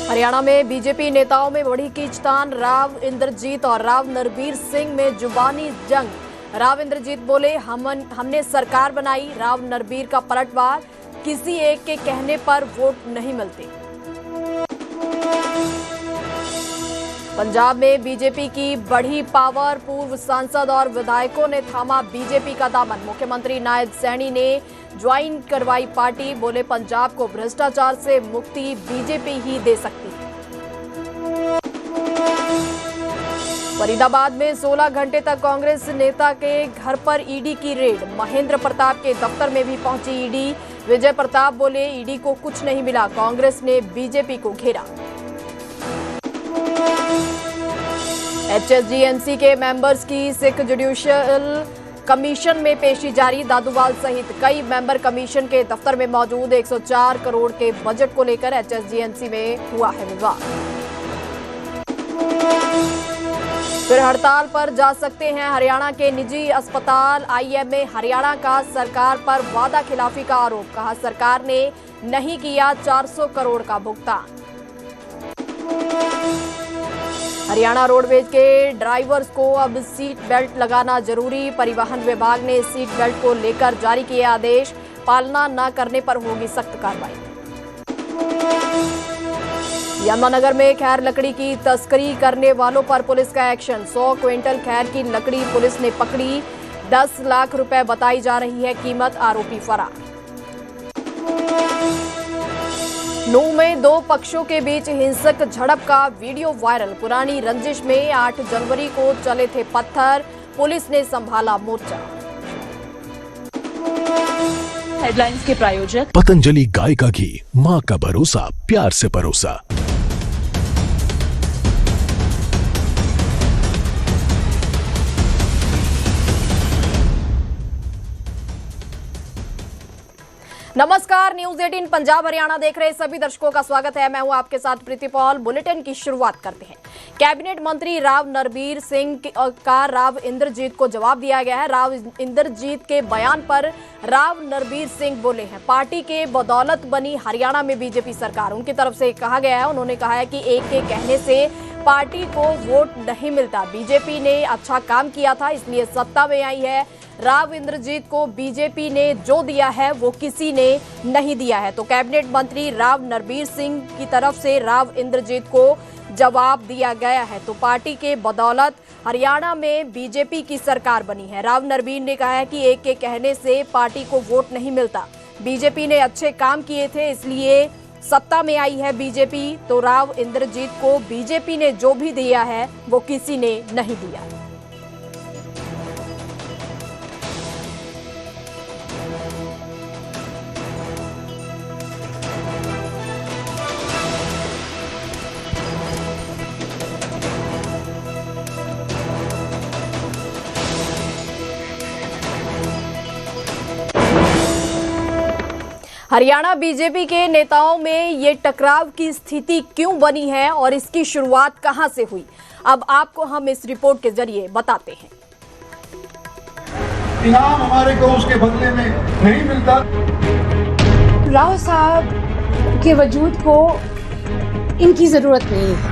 हरियाणा में बीजेपी नेताओं में बड़ी खींचतान। राव इंद्रजीत और राव नरबीर सिंह में जुबानी जंग। राव इंद्रजीत बोले हमने सरकार बनाई। राव नरबीर का पलटवार, किसी एक के कहने पर वोट नहीं मिलते। पंजाब में बीजेपी की बढ़ी पावर। पूर्व सांसद और विधायकों ने थामा बीजेपी का दामन। मुख्यमंत्री नायब सैनी ने ज्वाइन करवाई पार्टी। बोले पंजाब को भ्रष्टाचार से मुक्ति बीजेपी ही दे सकती है। फरीदाबाद में 16 घंटे तक कांग्रेस नेता के घर पर ईडी की रेड। महेंद्र प्रताप के दफ्तर में भी पहुंची ईडी। विजय प्रताप बोले ईडी को कुछ नहीं मिला, कांग्रेस ने बीजेपी को घेरा। HSGMC के मेंबर्स की सिख जुडिशियल कमीशन में पेशी जारी। दादूवाल सहित कई मेंबर कमीशन के दफ्तर में मौजूद। 104 करोड़ के बजट को लेकर HSGMC में हुआ है विवाद। फिर हड़ताल पर जा सकते हैं हरियाणा के निजी अस्पताल। IMA हरियाणा का सरकार पर वादा खिलाफी का आरोप। कहा सरकार ने नहीं किया 400 करोड़ का भुगतान। हरियाणा रोडवेज के ड्राइवर्स को अब सीट बेल्ट लगाना जरूरी। परिवहन विभाग ने सीट बेल्ट को लेकर जारी किए आदेश। पालना न करने पर होगी सख्त कार्रवाई। यमुनानगर में खैर लकड़ी की तस्करी करने वालों पर पुलिस का एक्शन। 100 क्विंटल खैर की लकड़ी पुलिस ने पकड़ी। 10 लाख रुपए बताई जा रही है कीमत। आरोपी फरार। नूंह में 2 पक्षों के बीच हिंसक झड़प का वीडियो वायरल। पुरानी रंजिश में 8 जनवरी को चले थे पत्थर। पुलिस ने संभाला मोर्चा। हेडलाइंस के प्रायोजक पतंजलि गाय का घी, मां का भरोसा, प्यार से परोसा। नमस्कार, न्यूज 18 पंजाब हरियाणा देख रहे सभी दर्शकों का स्वागत है। मैं हूं आपके साथ प्रीति पॉल। बुलेटिन की शुरुआत करते हैं। कैबिनेट मंत्री राव नरबीर सिंह का राव इंद्रजीत को जवाब दिया गया है। राव इंद्रजीत के बयान पर राव नरबीर सिंह बोले हैं पार्टी के बदौलत बनी हरियाणा में बीजेपी सरकार। उनकी तरफ से कहा गया है, उन्होंने कहा है कि एक के कहने से पार्टी को वोट नहीं मिलता। बीजेपी ने अच्छा काम किया था इसलिए सत्ता में आई है। राव इंद्रजीत को बीजेपी ने जो दिया है वो किसी ने नहीं दिया है। तो कैबिनेट मंत्री राव नरबीर सिंह की तरफ से राव इंद्रजीत को जवाब दिया गया है। तो पार्टी के बदौलत हरियाणा में बीजेपी की सरकार बनी है। राव नरबीर ने कहा है कि एक के कहने से पार्टी को वोट नहीं मिलता। बीजेपी ने अच्छे काम किए थे इसलिए सत्ता में आई है बीजेपी। तो राव इंद्रजीत को बीजेपी ने जो भी दिया है वो किसी ने नहीं दिया। हरियाणा बीजेपी के नेताओं में ये टकराव की स्थिति क्यों बनी है और इसकी शुरुआत कहां से हुई, अब आपको हम इस रिपोर्ट के जरिए बताते हैं। इनाम हमारे को उसके बदले में नहीं मिलता। राव साहब के वजूद को इनकी जरूरत नहीं है।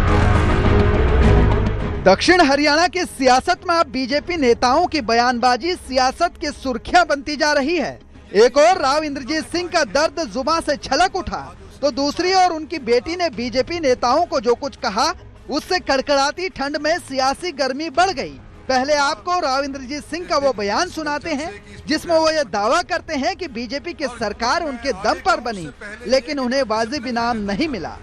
दक्षिण हरियाणा के सियासत में अब बीजेपी नेताओं की बयानबाजी सियासत की सुर्खियां बनती जा रही है। एक और राव इंद्रजीत सिंह का दर्द जुबान से छलक उठा तो दूसरी ओर उनकी बेटी ने बीजेपी नेताओं को जो कुछ कहा उससे कड़कड़ाती ठंड में सियासी गर्मी बढ़ गई। पहले आपको राव इंद्रजीत सिंह का वो बयान सुनाते हैं जिसमें वो ये दावा करते हैं कि बीजेपी की सरकार उनके दम पर बनी लेकिन उन्हें वाजिब इनाम नहीं मिला।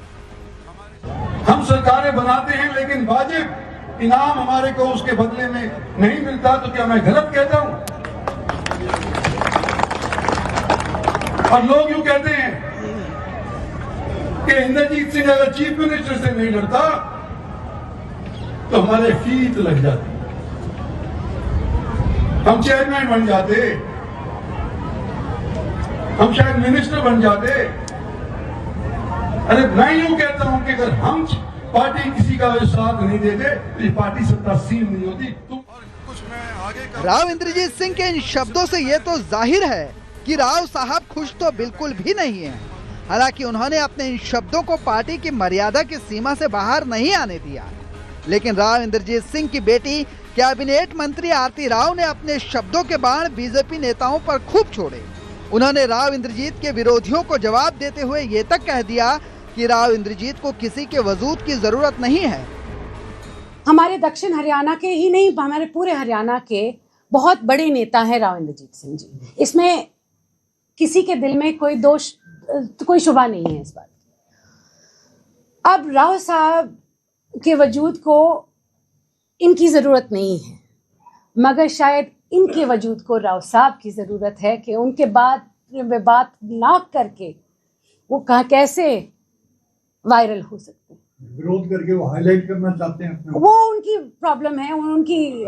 हम सरकारें बनाते हैं लेकिन वाजिब इनाम हमारे को उसके बदले में नहीं मिलता। तो क्या मैं गलत कहता हूँ? और लोग यूं कहते हैं कि इंद्रजीत सिंह अगर चीफ मिनिस्टर से नहीं लड़ता तो हमारे फीत लग जाती, हम चेयरमैन बन जाते, हम शायद मिनिस्टर बन जाते। अरे मैं यूं कहता हूं कि अगर हम पार्टी किसी का साथ नहीं देते तो ये पार्टी सत्तासीन नहीं होती। राव इंद्रजीत सिंह के इन शब्दों से ये तो जाहिर है कि राव साहब खुश तो बिल्कुल भी नहीं हैं। हालांकि उन्होंने अपने इन शब्दों को पार्टी की मर्यादा की सीमा से बाहर नहीं आने दिया। लेकिन राव इंद्रजीत सिंह की बेटी कैबिनेट मंत्री आरती राव ने अपने शब्दों के बाण बीजेपी नेताओं पर खूब छोड़े। उन्होंने राव इंद्रजीत के विरोधियों को जवाब देते हुए ये तक कह दिया कि राव इंद्रजीत को किसी के वजूद की जरूरत नहीं है। हमारे दक्षिण हरियाणा के ही नहीं, हमारे पूरे हरियाणा के बहुत बड़े नेता हैं राव इंद्रजीत सिंह जी। इसमें किसी के दिल में कोई दोष, कोई शुबा नहीं है इस बात। अब राव साहब के वजूद को इनकी ज़रूरत नहीं है, मगर शायद इनके वजूद को राव साहब की ज़रूरत है कि उनके बाद वे बात ना करके वो कैसे वायरल हो सकते हैं। विरोध करके वो हाईलाइट करना चाहते हैं अपना। वो उनकी प्रॉब्लम है, उनकी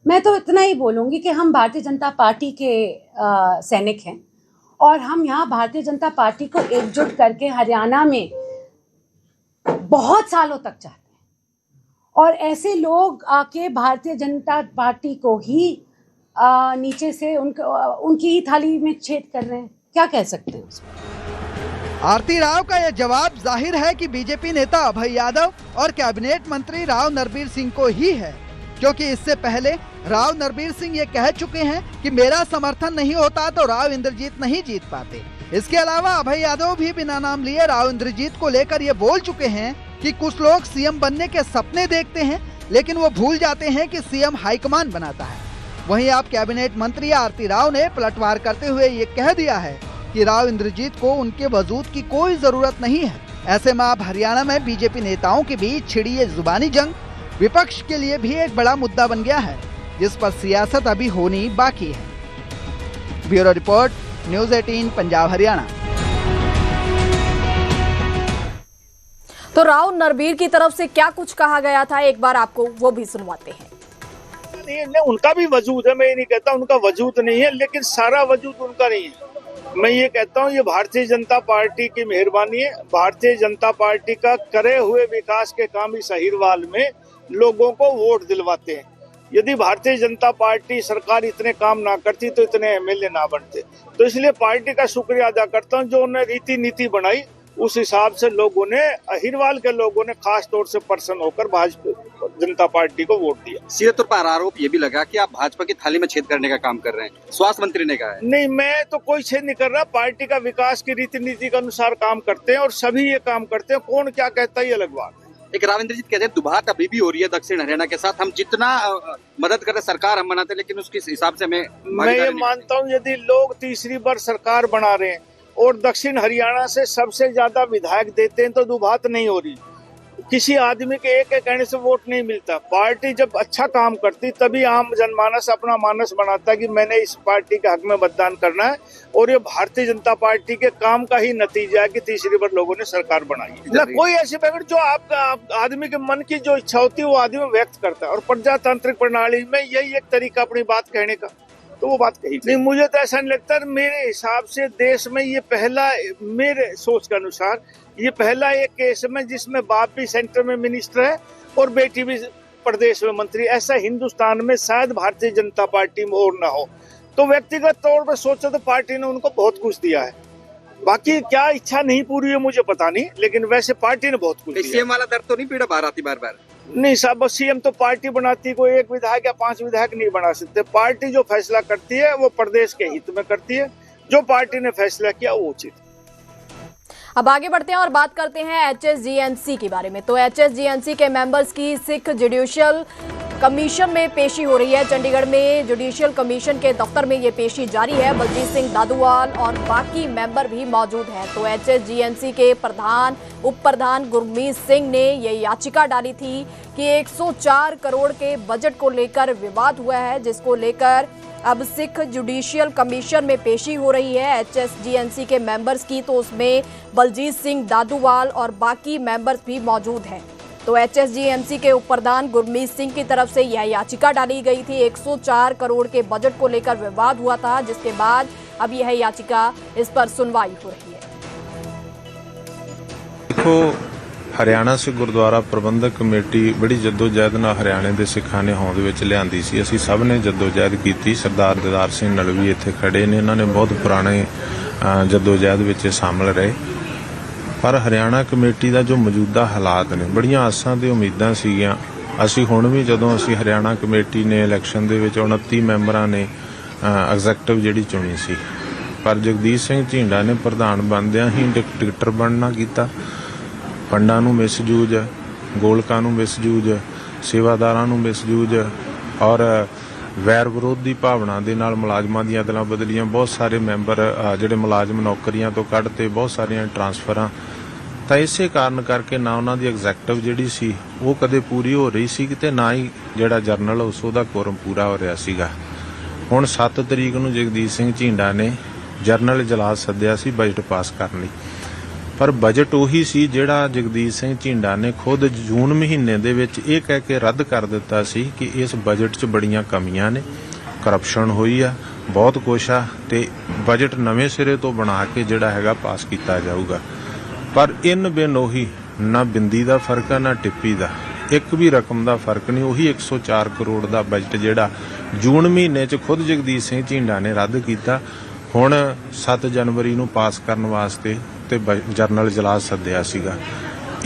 मैं तो इतना ही बोलूँगी कि हम भारतीय जनता पार्टी के सैनिक हैं और हम यहाँ भारतीय जनता पार्टी को एकजुट करके हरियाणा में बहुत सालों तक चाहते हैं। और ऐसे लोग आके भारतीय जनता पार्टी को ही नीचे से उनकी ही थाली में छेद कर रहे हैं, क्या कह सकते हैं उसमें। आरती राव का यह जवाब जाहिर है कि बीजेपी नेता अभय यादव और कैबिनेट मंत्री राव नरबीर सिंह को ही है, क्योंकि इससे पहले राव नरबीर सिंह ये कह चुके हैं कि मेरा समर्थन नहीं होता तो राव इंद्रजीत नहीं जीत पाते। इसके अलावा अभय यादव भी बिना नाम लिए राव इंद्रजीत को लेकर ये बोल चुके हैं कि कुछ लोग सीएम बनने के सपने देखते हैं, लेकिन वो भूल जाते हैं कि सीएम हाईकमान बनाता है। वहीं आप कैबिनेट मंत्री आरती राव ने पलटवार करते हुए ये कह दिया है कि राव इंद्रजीत को उनके वजूद की कोई जरूरत नहीं है। ऐसे में अब हरियाणा में बीजेपी नेताओं के बीच छिड़ी ये जुबानी जंग विपक्ष के लिए भी एक बड़ा मुद्दा बन गया है, जिस पर सियासत अभी होनी बाकी है। Bureau report, news 18 Punjab Haryana. तो राव नरबीर की तरफ से क्या कुछ कहा गया था, एक बार आपको वो भी सुनवाते हैं। नहीं, उनका भी वजूद है, मैं ये नहीं कहता उनका वजूद नहीं है, लेकिन सारा वजूद उनका नहीं है। मैं ये कहता हूँ ये भारतीय जनता पार्टी की मेहरबानी है। भारतीय जनता पार्टी का करे हुए विकास के काम इस अहिरवाल में लोगों को वोट दिलवाते हैं। यदि भारतीय जनता पार्टी सरकार इतने काम ना करती तो इतने एमएलए ना बनते। तो इसलिए पार्टी का शुक्रिया अदा करता हूँ जो उन्होंने रीति नीति बनाई, उस हिसाब से लोगों ने, अहिरवाल के लोगों ने खास तौर से प्रसन्न होकर भाजपा जनता पार्टी को वोट दिया। सीधे तौर पर आरोप ये भी लगा कि आप भाजपा की थाली में छेद करने का काम कर रहे हैं, स्वास्थ्य मंत्री ने कहा है। नहीं, मैं तो कोई छेद नहीं कर रहा। पार्टी का विकास की रीति नीति के अनुसार काम करते हैं और सभी ये काम करते हैं। कौन क्या कहता है ये अलग बात है। एक राव इंद्रजीत कहते हैं दुभात अभी भी हो रही है दक्षिण हरियाणा के साथ, हम जितना मदद कर रहे सरकार हम बनाते, लेकिन उसके हिसाब से मैं ये मानता हूँ यदि लोग तीसरी बार सरकार बना रहे हैं और दक्षिण हरियाणा से सबसे ज्यादा विधायक देते हैं तो दुभात नहीं हो रही। किसी आदमी के एक कहने से वोट नहीं मिलता। पार्टी जब अच्छा काम करती तभी आम जनमानस अपना मानस बनाता है कि मैंने इस पार्टी के हक में मतदान करना है, और ये भारतीय जनता पार्टी के काम का ही नतीजा है कि तीसरी बार लोगों ने सरकार बनाई है। कोई ऐसी पैकेट जो आप आदमी के मन की जो इच्छा होती है वो आदमी व्यक्त करता है, और प्रजातांत्रिक प्रणाली में यही एक तरीका अपनी बात कहने का, तो वो बात कही नहीं। मुझे तो ऐसा नहीं लगता। मेरे हिसाब से देश में ये पहला, मेरे सोच के अनुसार ये पहला एक केस में जिसमें बाप भी सेंटर में मिनिस्टर है और बेटी भी प्रदेश में मंत्री। ऐसा हिंदुस्तान में शायद भारतीय जनता पार्टी में और ना हो। तो व्यक्तिगत तौर पर सोचा तो पार्टी ने उनको बहुत कुछ दिया है। बाकी क्या इच्छा नहीं पूरी है मुझे पता नहीं, लेकिन वैसे पार्टी ने बहुत कुछ दिया। सीएम वाला दर्द तो नहीं पीड़ा बाहर आती बार बार? नहीं साहब, सीएम तो पार्टी बनाती, कोई एक विधायक या 5 विधायक नहीं बना सकते। पार्टी जो फैसला करती है वो प्रदेश के हित में करती है। जो पार्टी ने फैसला किया वो उचित। अब आगे बढ़ते हैं और बात करते हैं HSGNC के बारे में। तो HSGNC के मेंबर्स की सिख जुडिशियल कमीशन में पेशी हो रही है। चंडीगढ़ में जुडिशियल कमीशन के दफ्तर में ये पेशी जारी है। बलजीत सिंह दादूवाल और बाकी मेंबर भी मौजूद हैं। तो HSGNC के प्रधान उप प्रधान गुरमीत सिंह ने ये याचिका डाली थी कि 104 करोड़ के बजट को लेकर विवाद हुआ है, जिसको लेकर अब सिख जुडिशियल कमीशन में पेशी हो रही है HSGNC के मेंबर्स की। तो उसमें बलजीत सिंह दादूवाल और बाकी मेंबर्स भी मौजूद हैं। तो HSGNC के उप प्रधान गुरमीत सिंह की तरफ से यह याचिका डाली गई थी। 104 करोड़ के बजट को लेकर विवाद हुआ था, जिसके बाद अब यह याचिका, इस पर सुनवाई हो रही है। देखो, हरियाणा से गुरुद्वारा प्रबंधक कमेटी बड़ी जद्दोजहद नाल हरियाणे दे सिखां ने होंद विच लिआंदी सी। असीं सब ने जद्दोजहद कीती। सरदार दिदार सिंह नलवी इत्थे खड़े ने, इन्हां ने बहुत पुराने जद्दोजहद विच शामिल रहे। पर हरियाणा कमेटी दा जो मौजूदा हालात ने, बड़ियां आसां ते उम्मीदां सीगीआं। असीं हुण भी जदों असीं हरियाणा कमेटी ने इलैक्शन दे विच 29 मैंबरां ने एग्जैक्टिव जिहड़ी चुनी सी, पर जगदीश सिंह झींडा ने प्रधान बनदिआं ही डिकटेटर बनना कीता। फंडां नूं मिसयूज, गोलकां नूं मिसयूज, सेवादारां नूं मिसयूज और वैर विरोध की भावना दे नाल मुलाजमां दीआं अदलां बदलियां, बहुत सारे मैंबर जिहड़े मुलाजम नौकरियां तो कढ़ते, बहुत सारियां ट्रांसफरां। तां इसे कारण करके ना उन्हां दी एग्जैक्टिव जिहड़ी सी वो कदे पूरी हो रही सी ते ना ही जिहड़ा जरनल हाउस उहदा कोरम पूरा हो रहा सीगा। हुण 7 तरीक नूं जगदीश सिंह झींडा ने जरनल इजलास सद्दिआ सी बजट पास करन लई, पर बजट उही सी जिहड़ा जगदीश सिंह झींडा ने खुद जून महीने दे विच इह कह के रद्द कर दिता सी कि इस बजट 'च बड़ियां कमियां ने, करप्शन हुई आ, बहुत कुछ आ ते बजट नवें सिरे तो बना के जिहड़ा हैगा पास किया जाऊगा। पर इन बिन उही ना बिंदी दा फर्क आ ना टिप्पी दा, एक भी रकम दा फर्क नहीं। उही 104 करोड़ दा बजट जिहड़ा जून महीने 'च खुद जगदीश सिंह झींडा ने रद्द किया, हुण 7 जनवरी नूं पास करन वास्ते ते जरनल इजलास सद्दिआ सीगा।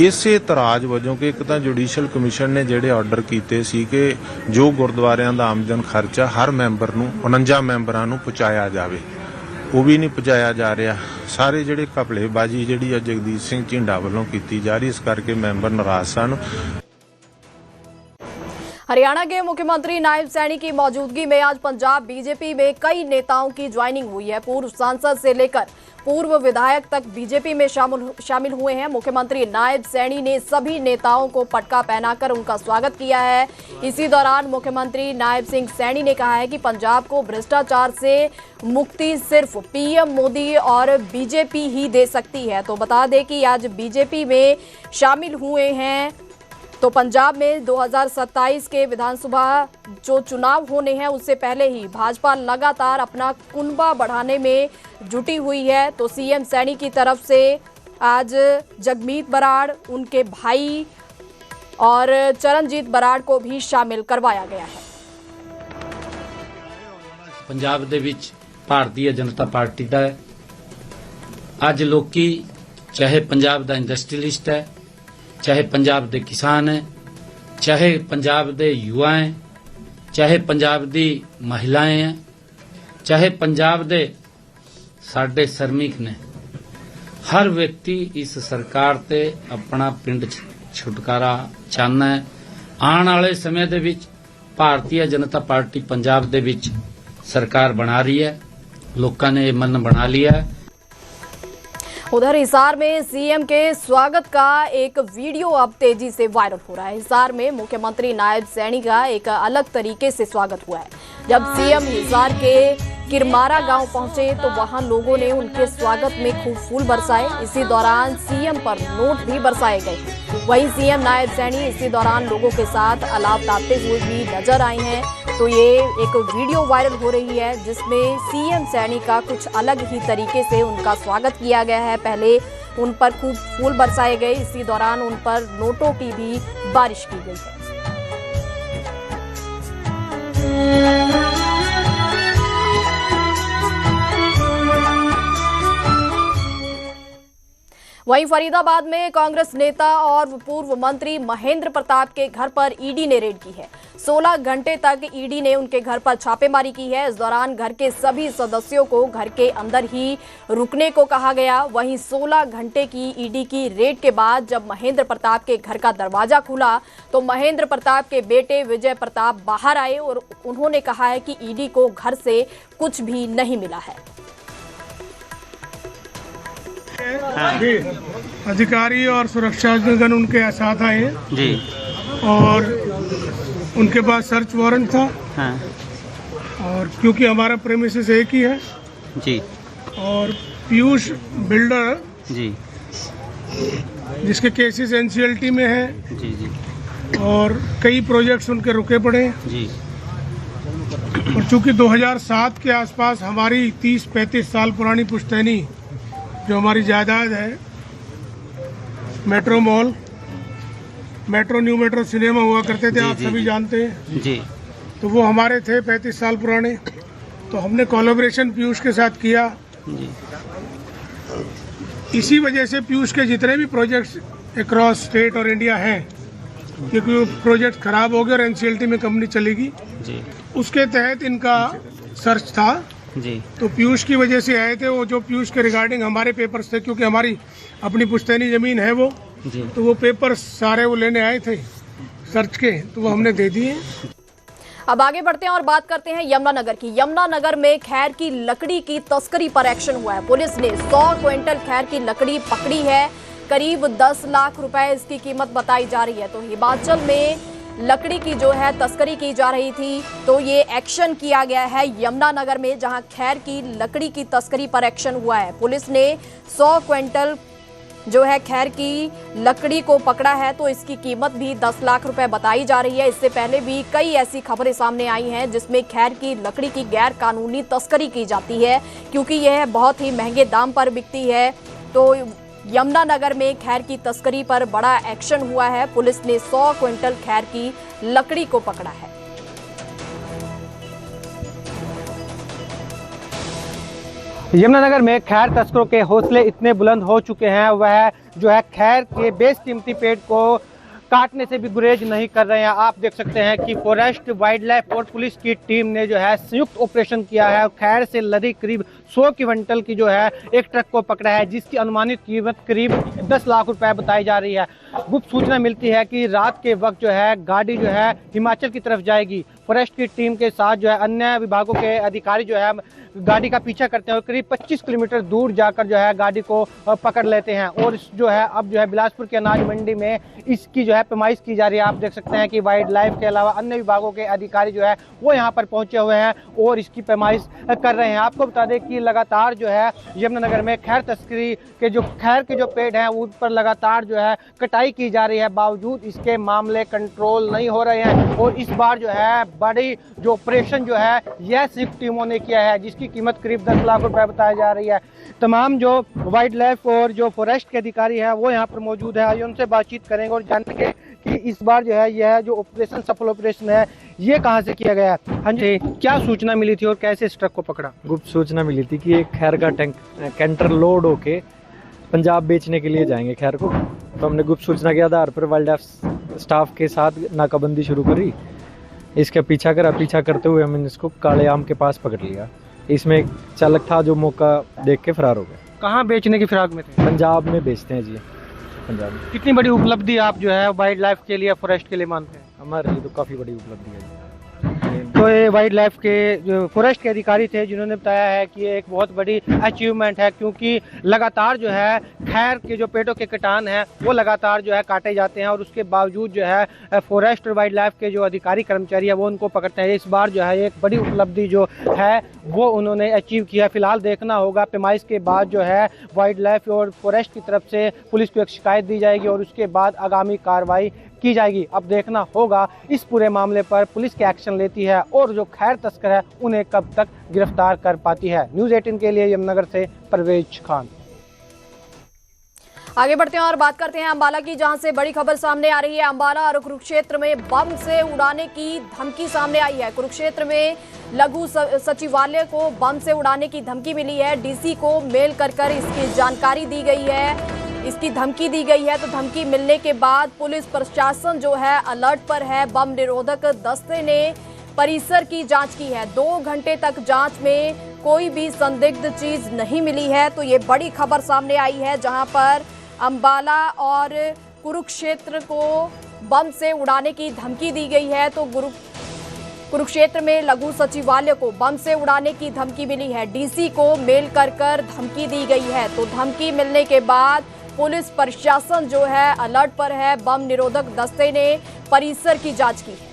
इसे तराज वजों कि एक तां जुडिशल कमिशन ने जिहड़े आर्डर कीते सी कि जो गुरुद्वारियां दा आमदन खर्चा हर मैंबर नूं 49 मैंबरां नूं पहुंचाया जावे, वो भी नहीं पहुंचाया जा रहा। सारे जिहड़े घपलेबाजी जिहड़ी जगदीश सिंह झींडा वल्लों कीती जा रही, इस करके मैंबर नाराज सन। हरियाणा के मुख्यमंत्री नायब सैनी की मौजूदगी में आज पंजाब बीजेपी में कई नेताओं की ज्वाइनिंग हुई है। पूर्व सांसद से लेकर पूर्व विधायक तक बीजेपी में शामिल हुए हैं। मुख्यमंत्री नायब सैनी ने सभी नेताओं को पटका पहनाकर उनका स्वागत किया है। इसी दौरान मुख्यमंत्री नायब सिंह सैनी ने कहा है कि पंजाब को भ्रष्टाचार से मुक्ति सिर्फ पीएम मोदी और बीजेपी ही दे सकती है। तो बता दें कि आज बीजेपी में शामिल हुए हैं। तो पंजाब में 2027 के विधानसभा जो चुनाव होने हैं उससे पहले ही भाजपा लगातार अपना कुनबा बढ़ाने में जुटी हुई है। तो सीएम सैनी की तरफ से आज जगमीत बराड़, उनके भाई और चरणजीत बराड़ को भी शामिल करवाया गया है। पंजाब दे विच भारतीय जनता पार्टी दा अज लोकी चाहे पंजाब दा इंडस्ट्रीलिस्ट है, चाहे पंजाब दे किसान है, चाहे पंजाब दे युवा हैं, चाहे पंजाब दी महिलाएं हैं, चाहे पंजाब दे साडे श्रमिक ने, हर व्यक्ति इस सरकार ते अपना पिंड छुटकारा चाहना है। आने वाले समय दे विच भारतीय जनता पार्टी पंजाब दे विच सरकार बना रही है, लोकां ने मन बना लिया है। उधर हिसार में सीएम के स्वागत का एक वीडियो अब तेजी से वायरल हो रहा है। हिसार में मुख्यमंत्री नायब सैनी का एक अलग तरीके से स्वागत हुआ है। जब सीएम हिसार के किरमारा गांव पहुंचे तो वहां लोगों ने उनके स्वागत में खूब फूल बरसाए। इसी दौरान सीएम पर नोट भी बरसाए गए। वहीं सीएम नायब सैनी इसी दौरान लोगों के साथ अलाव तापते हुए भी नजर आए हैं। तो ये एक वीडियो वायरल हो रही है जिसमें सीएम सैनी का कुछ अलग ही तरीके से उनका स्वागत किया गया है। पहले उन पर खूब फूल बरसाए गए, इसी दौरान उन पर नोटों की भी बारिश की गई है। वहीं फरीदाबाद में कांग्रेस नेता और पूर्व मंत्री महेंद्र प्रताप के घर पर ईडी ने रेड की है। 16 घंटे तक ईडी ने उनके घर पर छापेमारी की है। इस दौरान घर के सभी सदस्यों को घर के अंदर ही रुकने को कहा गया। वहीं 16 घंटे की ईडी की रेड के बाद जब महेंद्र प्रताप के घर का दरवाजा खुला तो महेंद्र प्रताप के बेटे विजय प्रताप बाहर आए और उन्होंने कहा है कि ईडी को घर से कुछ भी नहीं मिला है। अधिकारी और सुरक्षागण उनके साथ आए जी और उनके पास सर्च वारंट था। हाँ। और क्योंकि हमारा प्रेमिसेस एक ही है जी और पीयूष बिल्डर जी जिसके केसेस एनसीएलटी में है जी जी और कई प्रोजेक्ट्स उनके रुके पड़े जी और चूंकि 2007 के आसपास हमारी 30-35 साल पुरानी पुश्तैनी जो हमारी जायदाद है metro mall metro new metro cinema हुआ करते थे, आप सभी जानते हैं जी। तो वो हमारे थे 35 साल पुराने। तो हमने कोलैबोरेशन पीयूष के साथ किया जी। इसी वजह से पीयूष के जितने भी प्रोजेक्ट्स अक्रॉस स्टेट और इंडिया हैं, क्योंकि वो प्रोजेक्ट खराब हो गए और एनसीएलटी में कंपनी चलेगी जी। उसके तहत इनका सर्च था जी। तो पीयूष की वजह से आए थे। वो जो पीयूष के रिगार्डिंग हमारे पेपर्स थे, क्योंकि हमारी अपनी पुश्तैनी जमीन है वो जी। तो वो पेपर्स सारे वो लेने आए थे सर्च के, तो वो हमने दे दिए। अब आगे बढ़ते हैं और बात करते हैं यमुनानगर की। यमुनानगर में खैर की लकड़ी की तस्करी पर एक्शन हुआ है। पुलिस ने 100 क्विंटल खैर की लकड़ी पकड़ी है। करीब 10 लाख रुपए इसकी कीमत बताई जा रही है। तो हिमाचल में लकड़ी की जो है तस्करी की जा रही थी, तो ये एक्शन किया गया है यमुनानगर में, जहां खैर की लकड़ी की तस्करी पर एक्शन हुआ है। पुलिस ने 100 क्विंटल जो है खैर की लकड़ी को पकड़ा है, तो इसकी कीमत भी 10 लाख रुपए बताई जा रही है। इससे पहले भी कई ऐसी खबरें सामने आई हैं जिसमें खैर की लकड़ी की गैर कानूनी तस्करी की जाती है, क्योंकि यह बहुत ही महंगे दाम पर बिकती है। तो यमुनानगर में खैर की तस्करी पर बड़ा एक्शन हुआ है। पुलिस ने 100 क्विंटल खैर की लकड़ी को पकड़ा है। यमुनानगर में खैर तस्करों के हौसले इतने बुलंद हो चुके हैं, वह जो है खैर के बेशकीमती पेड़ को काटने से भी गुरेज नहीं कर रहे हैं। आप देख सकते हैं कि फॉरेस्ट, वाइल्ड लाइफ और पुलिस की टीम ने जो है संयुक्त ऑपरेशन किया है। खैर से लदी करीब 100 क्विंटल की जो है एक ट्रक को पकड़ा है, जिसकी अनुमानित कीमत करीब 10 लाख रुपए बताई जा रही है। गुप्त सूचना मिलती है कि रात के वक्त जो है गाड़ी जो है हिमाचल की तरफ जाएगी। फॉरेस्ट की टीम के साथ जो है अन्य विभागों के अधिकारी जो है गाड़ी का पीछा करते हैं और करीब 25 किलोमीटर दूर जाकर जो है गाड़ी को पकड़ लेते हैं। और जो है अब जो है बिलासपुर के अनाज मंडी में इसकी जो है पैमाइश की जा रही है। आप देख सकते हैं कि वाइल्ड लाइफ के अलावा अन्य विभागों के अधिकारी जो है वो यहाँ पर पहुंचे हुए हैं और इसकी पैमाइश कर रहे हैं। आपको बता दें कि लगातार जो है यमुनानगर में खैर तस्करी के जो खैर के जो पेड़ हैं उन पर लगातार जो है कटाई की जा रही है, बावजूद इसके मामले कंट्रोल नहीं हो रहे हैं। और इस बार जो है बड़ी जो ऑपरेशन जो है यह संयुक्त टीमों ने किया है, जिसकी कीमत करीब 10 लाख रुपए बताई जा रही है। तमाम जो वाइल्ड लाइफ और जो फॉरेस्ट के अधिकारी हैं वो यहाँ पर मौजूद है। आइए उनसे बातचीत करेंगे और जानेंगे कि इस बार जो है यह जो ऑपरेशन सफल ऑपरेशन है ये कहाँ से किया गया है। हाँ जी, क्या सूचना मिली थी और कैसे इस ट्रक को पकड़ा? गुप्त सूचना मिली थी कि एक खैर का कैंटर लोड होके पंजाब बेचने के लिए जाएंगे खैर को। तो हमने गुप्त सूचना के आधार पर वाइल्ड लाइफ स्टाफ के साथ नाकाबंदी शुरू करी। इसका पीछा करा, पीछा करते हुए हमने इसको काले आम के पास पकड़ लिया। इसमें एक चालक था जो मौका देख के फरार हो गया। कहाँ बेचने की फिराक में थे? पंजाब में बेचते हैं जी, पंजाब में। कितनी बड़ी उपलब्धि आप जो है वाइल्ड लाइफ के लिए, फॉरेस्ट के लिए मानते हैं? हमारे लिए तो काफ़ी बड़ी उपलब्धि है। तो ये वाइल्ड लाइफ के जो फॉरेस्ट के अधिकारी थे जिन्होंने बताया है कि ये एक बहुत बड़ी अचीवमेंट है, क्योंकि लगातार जो है खैर के जो पेड़ों के कटान हैं वो लगातार जो है काटे जाते हैं और उसके बावजूद जो है फॉरेस्ट और वाइल्ड लाइफ के जो अधिकारी कर्मचारी है वो उनको पकड़ते हैं। इस बार जो है एक बड़ी उपलब्धि जो है वो उन्होंने अचीव किया। फिलहाल देखना होगा पैमाइश के बाद जो है वाइल्ड लाइफ और फॉरेस्ट की तरफ से पुलिस को एक शिकायत दी जाएगी और उसके बाद आगामी कार्रवाई की जाएगी। अब देखना होगा इस पूरे मामले पर पुलिस क्या एक्शन लेती है और जो खैर तस्कर है उन्हें कब तक गिरफ्तार कर पाती है। न्यूज़ 18 के लिए यमुनानगर से परवेज खान। आगे बढ़ते हैं और बात करते हैं अंबाला की, जहां से बड़ी खबर सामने आ रही है। अंबाला और कुरुक्षेत्र में बम से उड़ाने की धमकी सामने आई है। कुरुक्षेत्र में लघु सचिवालय को बम से उड़ाने की धमकी मिली है। डीसी को मेल कर इसकी जानकारी दी गई है, इसकी धमकी दी गई है। तो धमकी मिलने के बाद पुलिस प्रशासन जो है अलर्ट पर है। बम निरोधक दस्ते ने परिसर की जांच की है। 2 घंटे तक जांच में कोई भी संदिग्ध चीज नहीं मिली है। तो ये बड़ी खबर सामने आई है, जहां पर अंबाला और कुरुक्षेत्र को बम से उड़ाने की धमकी दी गई है। तो कुरुक्षेत्र में लघु सचिवालय को बम से उड़ाने की धमकी मिली है। डीसी को मेल कर धमकी दी गई है। तो धमकी मिलने के बाद पुलिस प्रशासन जो है अलर्ट पर है। बम निरोधक दस्ते ने परिसर की जांच की है।